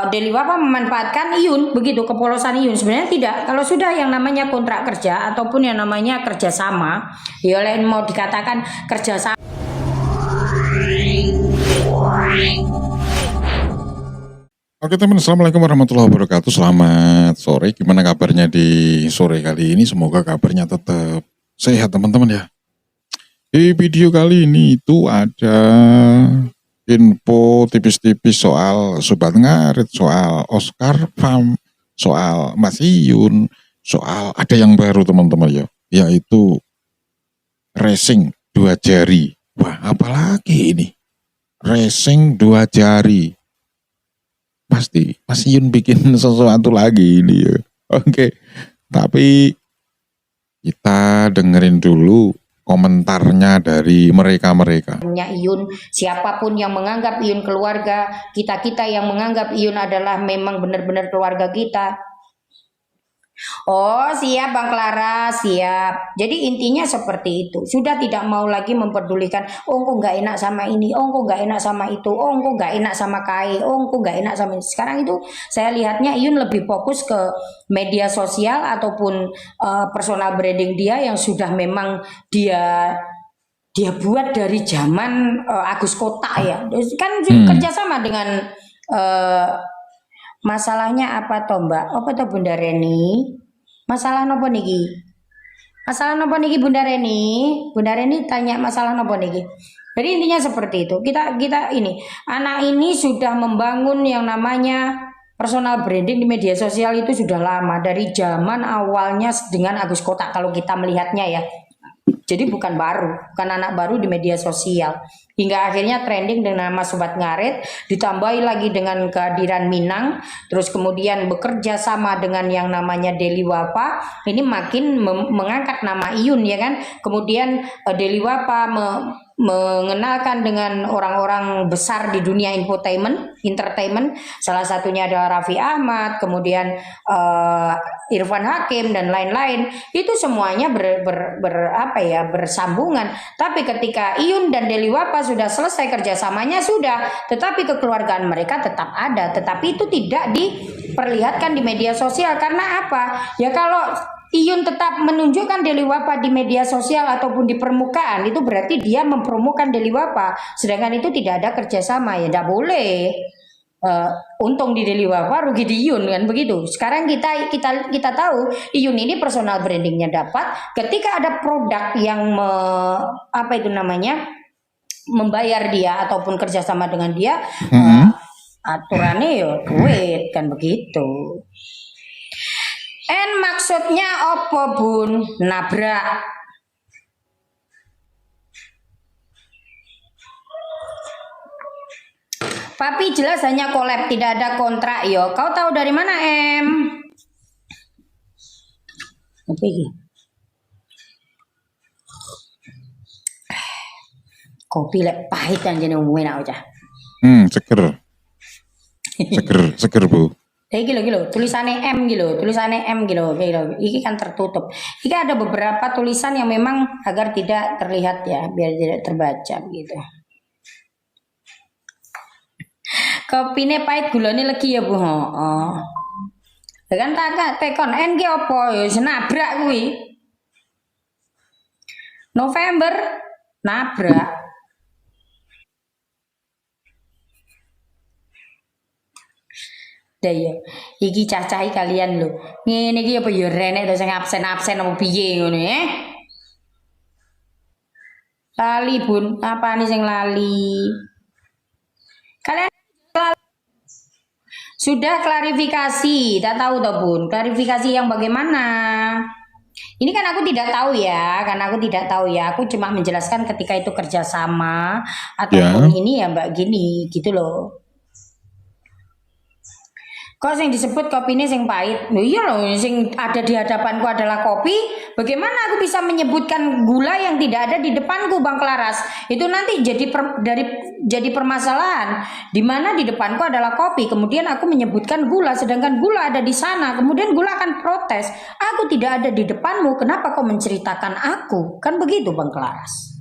Deli Wapa memanfaatkan Iyun, begitu kepolosan Iyun. Sebenarnya tidak. Kalau sudah yang namanya kontrak kerja ataupun yang namanya kerjasama, ya oleh mau dikatakan kerjasama. Oke teman, assalamualaikum warahmatullahi wabarakatuh. Selamat sore. Gimana kabarnya di sore kali ini? Semoga kabarnya tetap sehat teman-teman ya. Di video kali ini itu ada info tipis-tipis soal Sobat Ngarit, soal Oscar Farm, soal Mas Iyun, soal ada yang baru teman-teman ya, yaitu racing 2 jari. Wah, apalagi ini? Racing 2 jari. Pasti Mas Iyun bikin sesuatu lagi ini ya. Oke, tapi kita dengerin dulu komentarnya dari mereka-mereka. Iyun, siapapun yang menganggap Iyun keluarga, kita-kita yang menganggap Iyun adalah memang benar-benar keluarga kita. Oh siap Bang Clara, siap. Jadi intinya seperti itu. Sudah tidak mau lagi mempedulikan, oh kok nggak enak sama ini, oh kok nggak enak sama itu, oh kok nggak enak sama Kai, oh kok nggak enak sama ini. Sekarang itu saya lihatnya Iyun lebih fokus ke media sosial ataupun personal branding dia yang sudah memang dia buat dari zaman Agus Kota ya. Kan kerjasama dengan masalahnya apa toh Mbak? Apa toh Bunda Reni? Masalah nopo niki? Masalah nopo niki Bunda Reni? Bunda Reni tanya masalah nopo niki? Jadi intinya seperti itu. Kita ini anak ini sudah membangun yang namanya personal branding di media sosial itu sudah lama, dari zaman awalnya dengan Agus Kota kalau kita melihatnya ya. Jadi bukan anak baru di media sosial. Hingga akhirnya trending dengan nama Sobat Ngarit, ditambahi lagi dengan kehadiran Minang, terus kemudian bekerja sama dengan yang namanya Deli Wapa, ini makin mengangkat nama Iyun ya kan. Kemudian Deli Wapa mengenalkan dengan orang-orang besar di dunia entertainment, salah satunya adalah Raffi Ahmad, kemudian Irfan Hakim dan lain-lain. Itu semuanya bersambungan. Tapi ketika Iyun dan Deli Wapa sudah selesai kerjasamanya sudah, tetapi kekeluargaan mereka tetap ada, tetapi itu tidak diperlihatkan di media sosial. Karena apa? Ya kalau Iyun tetap menunjukkan Deli Wapa di media sosial ataupun di permukaan, itu berarti dia mempromokan Deli Wapa. Sedangkan itu tidak ada kerjasama, ya tidak boleh. Untung di Deli Wapa, rugi di Iyun kan begitu. Sekarang kita tahu Iyun ini personal brandingnya dapat. Ketika ada produk yang membayar dia ataupun kerjasama dengan dia, aturannya ya duit kan begitu. Maksudnya apa bun? Nabrak. Papi jelas hanya collab, tidak ada kontrak yo. Kau tahu dari mana Apa ini? Kopi lek pahit kan jadi enak aja. Seger bu. Gilo, tulisannya M gitu. Ini kan tertutup. Ini ada beberapa tulisan yang memang agar tidak terlihat ya, biar tidak terbaca gitu. Kopine pahit, gulane legi ya bu. Kan tak tekon NG apa ya senabrak kuwi. November nabrak. Daya, iki cacahi kalian lho. Ngene iki apa ya renek to sing absen-absen apa piye ngono ya? Lali bun, apa nih sing lali? Kalian sudah klarifikasi, tak tahu toh bun. Klarifikasi yang bagaimana? Ini kan aku tidak tahu ya, karena aku tidak tahu ya. Aku cuma menjelaskan ketika itu kerjasama ataupun ini ya mbak gini gitu loh. Kok yang disebut kopi ini yang pahit? Loh iya loh, yang ada di hadapanku adalah kopi. Bagaimana aku bisa menyebutkan gula yang tidak ada di depanku, Bang Klaras? Itu nanti jadi permasalahan. Di mana di depanku adalah kopi, kemudian aku menyebutkan gula, sedangkan gula ada di sana. Kemudian gula akan protes. Aku tidak ada di depanmu, kenapa kau menceritakan aku? Kan begitu, Bang Klaras.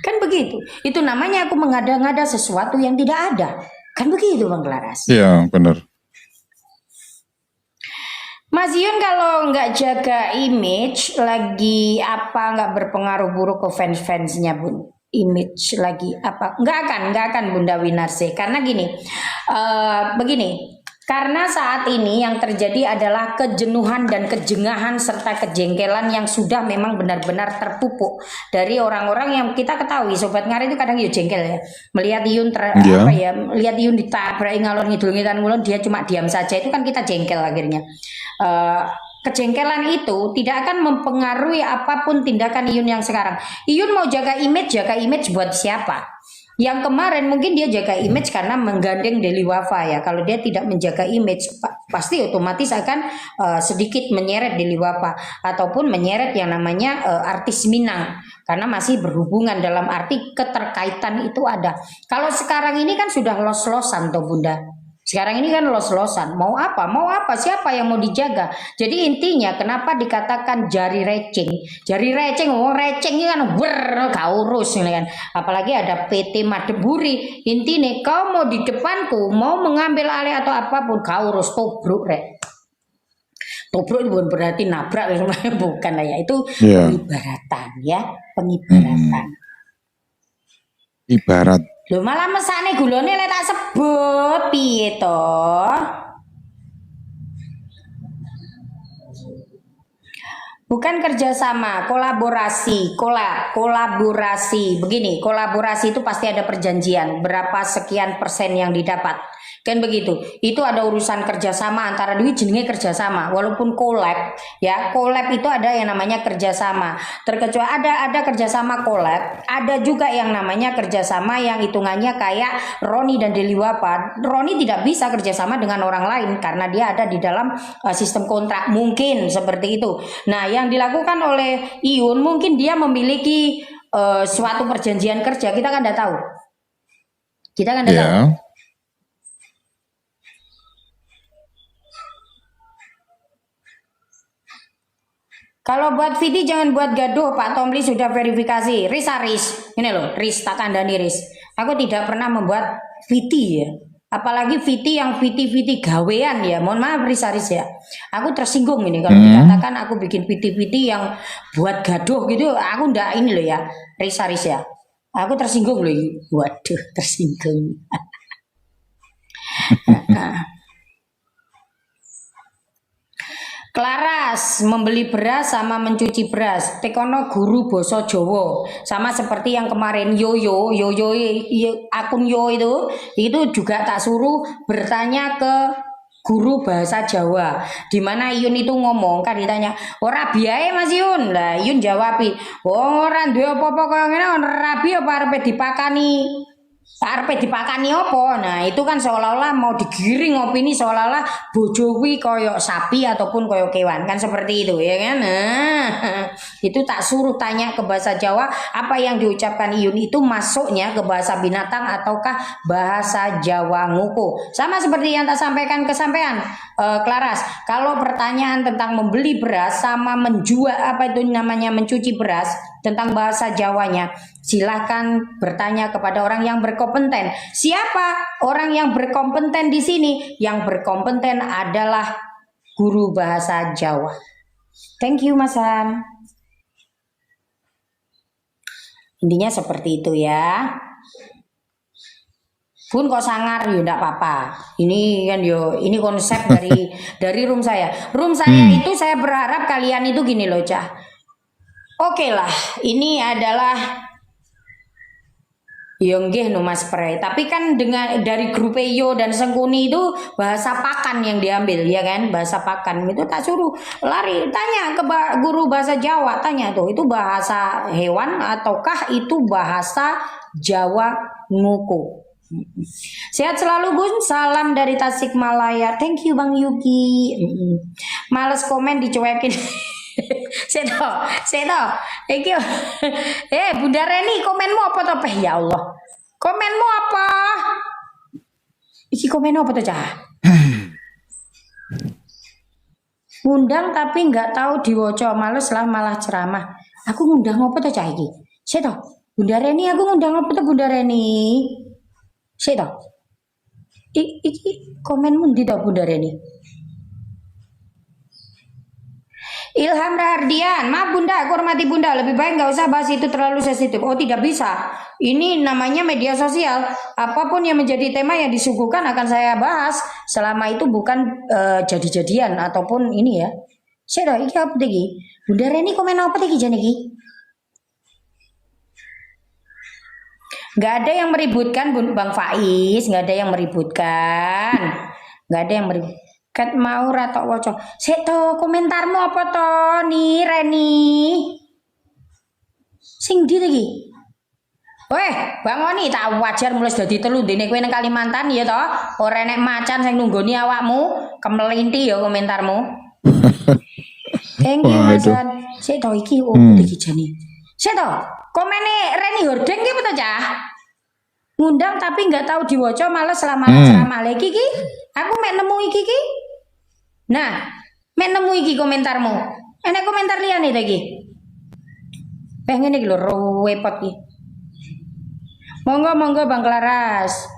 Kan begitu. Itu namanya aku mengada-ngada sesuatu yang tidak ada. Kan begitu Bang Laras. Iya, benar. Mas Yun kalau nggak jaga image lagi apa nggak berpengaruh buruk ke fans-fansnya Bun? Image lagi apa? Nggak akan Bunda Winarse karena gini, begini. Karena saat ini yang terjadi adalah kejenuhan dan kejengahan serta kejengkelan yang sudah memang benar-benar terpupuk dari orang-orang yang kita ketahui. Sobat Ngari itu kadang ya jengkel ya. Melihat Yun Iya. apa ya, melihat Yun ditabrak ngalor ngidul ngitan ngulon dia cuma diam saja itu kan kita jengkel akhirnya. Kejengkelan itu tidak akan mempengaruhi apapun tindakan Iyun yang sekarang. Iyun mau jaga image buat siapa? Yang kemarin mungkin dia jaga image karena menggandeng Deli Wafa ya. Kalau dia tidak menjaga image pasti otomatis akan sedikit menyeret Deli Wafa ataupun menyeret yang namanya artis Minang karena masih berhubungan dalam arti keterkaitan itu ada. Kalau sekarang ini kan sudah los-losan toh Bunda. Sekarang ini kan los-losan. Mau apa? Mau apa? Siapa yang mau dijaga? Jadi intinya kenapa dikatakan jari receng? Jari receng, receng ini kan gak urus ini kan. Apalagi ada PT Madeburi. Intinya kau mau di depanku, mau mengambil alih atau apapun, kau urus tobruk rek. Tobruk itu bukan berarti nabrak bukan lah ya. Itu pengibaratan ya, pengibaratan. Ibarat. Lho malah mesane gulone lek tak sebut piye to? Bukan kerjasama, kolaborasi, kolaborasi. Begini, kolaborasi itu pasti ada perjanjian berapa sekian persen yang didapat. Kan begitu. Itu ada urusan kerjasama antara duit jenenge kerjasama. Walaupun collab, ya collab itu ada yang namanya kerjasama. Terkecuali ada kerjasama collab, ada juga yang namanya kerjasama yang hitungannya kayak Roni dan Deli Wapa. Roni tidak bisa kerjasama dengan orang lain karena dia ada di dalam sistem kontrak. Mungkin seperti itu. Nah, yang dilakukan oleh Iyun mungkin dia memiliki suatu perjanjian kerja. Kita kan tidak tahu. Kita kan tidak tahu. Kalau buat Viti jangan buat gaduh, Pak Tomli sudah verifikasi. Riz, ini loh, Riz tak kandani Riz. Aku tidak pernah membuat Viti ya. Apalagi Viti yang Viti gawean ya. Mohon maaf Riz ya. Aku tersinggung ini kalau dikatakan aku bikin Viti yang buat gaduh gitu. Aku ndak ini loh ya, Riz ya. Aku tersinggung loh. Waduh, tersinggung. Klaras membeli beras sama mencuci beras. Tekono guru boso Jowo sama seperti yang kemarin Yoyo akun Yo itu juga tak suruh bertanya ke guru bahasa Jawa. Dimana Yun itu ngomong kan ditanya ora biaye Mas Yun. Lah Yun jawabi, "Oh ora duwe apa-apa kaya ngene rabi apa arepe dipakani?" Arpe dipakani opo? Nah itu kan seolah-olah mau digiring opini seolah-olah bojowi koyok sapi ataupun koyok kewan kan seperti itu ya kan? Nah, itu tak suruh tanya ke bahasa Jawa apa yang diucapkan Iyun itu masuknya ke bahasa binatang ataukah bahasa Jawa nguku. Sama seperti yang tak sampaikan ke sampean Klaras. Kalau pertanyaan tentang membeli beras sama menjual apa itu namanya mencuci beras tentang bahasa Jawanya, silahkan bertanya kepada orang yang berkompeten. Siapa orang yang berkompeten di sini? Yang berkompeten adalah guru bahasa Jawa. Thank you Mas Han. Intinya seperti itu ya. Pun kok sangar ya enggak apa-apa. Ini kan yo ini konsep dari room saya. Room saya itu saya berharap kalian itu gini loh, Cah. Oke lah, ini adalah Yonggeh no Mas Pre. Tapi kan dengan dari grup Yo dan Sengkuni itu bahasa pakan yang diambil ya kan, bahasa pakan itu tak suruh lari tanya ke guru bahasa Jawa, tanya tuh itu bahasa hewan ataukah itu bahasa Jawa nguku. Sehat selalu Bun, salam dari Tasikmalaya. Thank you Bang Yuki. Males komen dicuekin. Seto. Thank you. Bunda Reni, komenmu apa toh? Ya Allah. Komenmu apa? Isi komen apa tuh, Cah? Ngundang tapi nggak tahu diwoco, males lah malah ceramah. Aku ngundang apa tuh, Cah iki? Seto. Bunda Reni aku ngundang apa tuh Bunda Reni? Sik toh. Iki komenmu ndi toh Bunda Reni? Ilham Rahardian, maaf Bunda, aku hormati Bunda, lebih baik nggak usah bahas itu terlalu sensitif. Oh tidak bisa, ini namanya media sosial. Apapun yang menjadi tema yang disuguhkan akan saya bahas, selama itu bukan jadi-jadian ataupun ini ya. Saya iki apa tadi? Bunda Reni komen apa tadi jane iki? Nggak ada yang meributkan Bang Faiz, nggak ada yang meributkan, nggak ada yang meribut. Kat mau ratok woco. Sik to komentarmu apa to nih Reni? Sing ndi lagi? Weh, Bang Oni tak wajar mulai dadi telu dene kowe nang Kalimantan ya toh? Ora enek macan sing nunggoni awakmu, kemelinti ya komentarmu. Thank you Mas. Sik to iki opo iki jane? Sik to, komene Reni Hordeng ki apa to, Cah? Ngundang tapi nggak tahu diwaca malah selama ceramah lagi ki. Aku mek nemu iki ki. Nah, mek nemu iki komentarmu. Enek komentar liyane ta iki? Pengen iki lho repot iki. Monggo Bang Klaras.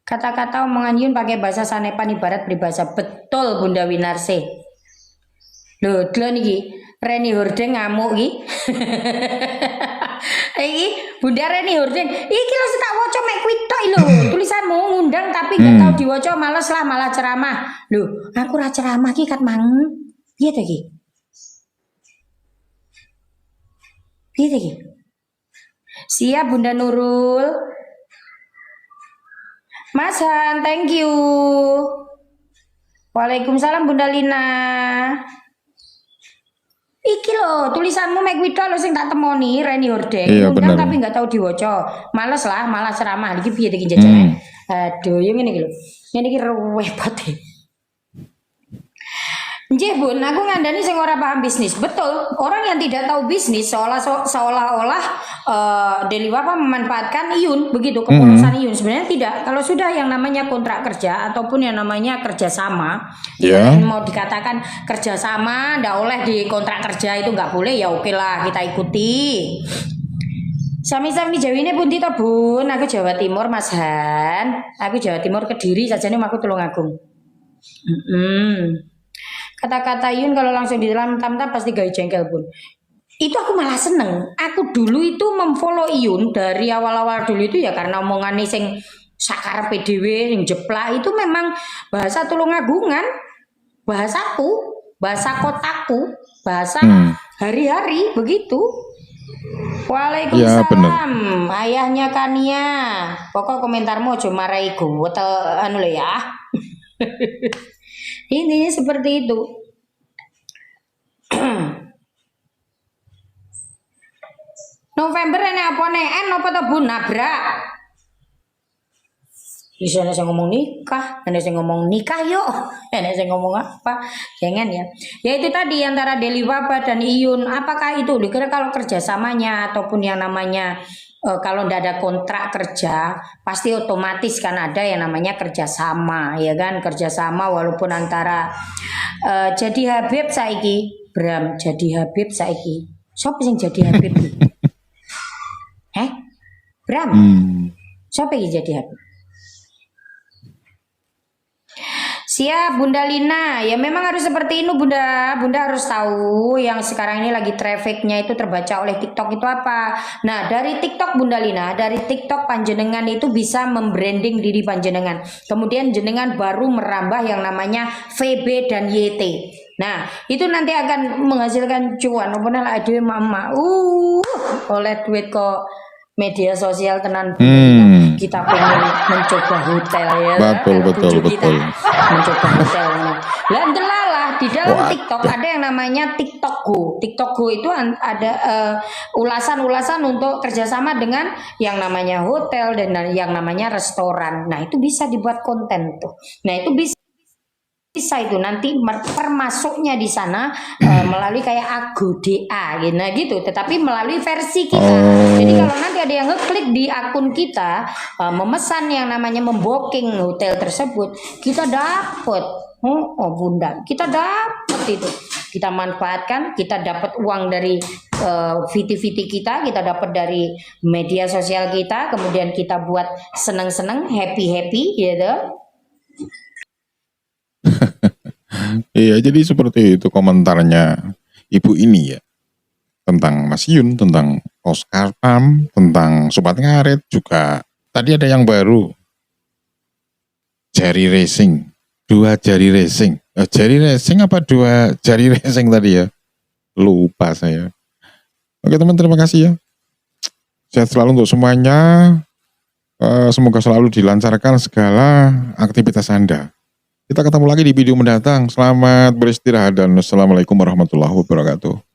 Kata-kata omongan Yun pakai bahasa Sanepan ibarat peribahasa. Betul Bunda Winarse. Lho, delon iki Reni Hordeng ngamuk iki. Iki Bunda Reni Hordeng. Iki lho tak waca mek kuwi tok lho. Tulisanmu ngundang tapi gak tahu diwaca males lah malah ceramah. Lho, aku ra ceramah iki kat mang. Piye to iki? Piye to iki? Siap Bunda Nurul. Mas Han, thank you. Waalaikumsalam Bunda Lina. Iki lho tulisanmu mek kuwi lho sing tak temoni Reni Hordeng. Iya, Undang bener. tapi nggak tahu diwaca. Males lah malah ceramah iki piye iki jajane. Aduh, yo ngene iki lho. Ngene iki repot e. Nggih Bun, aku ngandani sing ora paham bisnis. Betul, orang yang tidak tahu bisnis seolah-olah Deli Wafa memanfaatkan Iyun begitu kepolosan Iyun. Sebenarnya tidak. Kalau sudah yang namanya kontrak kerja ataupun yang namanya kerjasama, yang mau dikatakan kerjasama, ndak oleh di kontrak kerja itu nggak boleh ya oke lah kita ikuti. Sami-sami Jawine pundi to Bun? Aku Jawa Timur Mas Han. Aku Jawa Timur Kediri sajane aku Tulungagung. Kata-kata Yun kalau langsung di dalam tam-tam pasti gaya jengkel Bun. Itu aku malah seneng. Aku dulu itu memfollow Iyun dari awal-awal dulu itu ya karena omongan sing sakar PDW yang jeplak itu memang bahasa Tulungagungan, bahasaku, bahasa kotaku, bahasa hari-hari begitu. Waalaikumsalam, ayahnya Kania. Pokok komentarmu aja marahi gue anu lho ya. Intinya seperti itu. November ini apa nih? Apa tuh Bun nabrak? Bisa ada yang ngomong nikah, ada yang ngomong nikah yuk, ada yang ngomong apa? Jangan ya. Ya itu tadi antara Deli Wafa dan Iyun. Apakah itu? Dikira kalau kerjasamanya ataupun yang namanya kalau tidak ada kontrak kerja, pasti otomatis kan ada yang namanya kerjasama, ya kan? Kerjasama walaupun antara jadi Habib saiki, Bram jadi Habib saiki. Siapa yang jadi Habib? Bram? Siapa yang jadi Habib? Siap Bunda Lina, ya memang harus seperti ini Bunda. Bunda harus tahu yang sekarang ini lagi trafficnya itu terbaca oleh TikTok itu apa. Nah dari TikTok Bunda Lina, dari TikTok panjenengan itu bisa membranding diri panjenengan. Kemudian jenengan baru merambah yang namanya VB dan YT. Nah itu nanti akan menghasilkan cuan. Apa lah aduh mama, oleh duit kok. Media sosial tenan kita pengen mencoba hotel ya betul kita mencoba hotel lah delalah di dalam TikTok ada yang namanya TikTok Go itu ada ulasan-ulasan untuk kerjasama dengan yang namanya hotel dan yang namanya restoran. Nah itu bisa dibuat konten tuh. Nah itu bisa itu nanti termasuknya di sana melalui kayak Agoda gitu, tetapi melalui versi kita. Jadi kalau nanti ada yang ngeklik di akun kita memesan yang namanya membooking hotel tersebut, kita dapat Bunda, kita dapat itu, kita manfaatkan, kita dapat uang dari VT-VT kita dapat dari media sosial kita, kemudian kita buat seneng-seneng, happy-happy, gitu. Iya, jadi seperti itu komentarnya ibu ini ya. Tentang Mas Yun, tentang Oscar Pam, tentang Sobat Ngarit juga. Tadi ada yang baru. Jari racing. 2 jari racing. Jari racing apa 2 jari racing tadi ya? Lupa saya. Oke teman, terima kasih ya. Sehat selalu untuk semuanya. Semoga selalu dilancarkan segala aktivitas Anda. Kita ketemu lagi di video mendatang. Selamat beristirahat dan wassalamualaikum warahmatullahi wabarakatuh.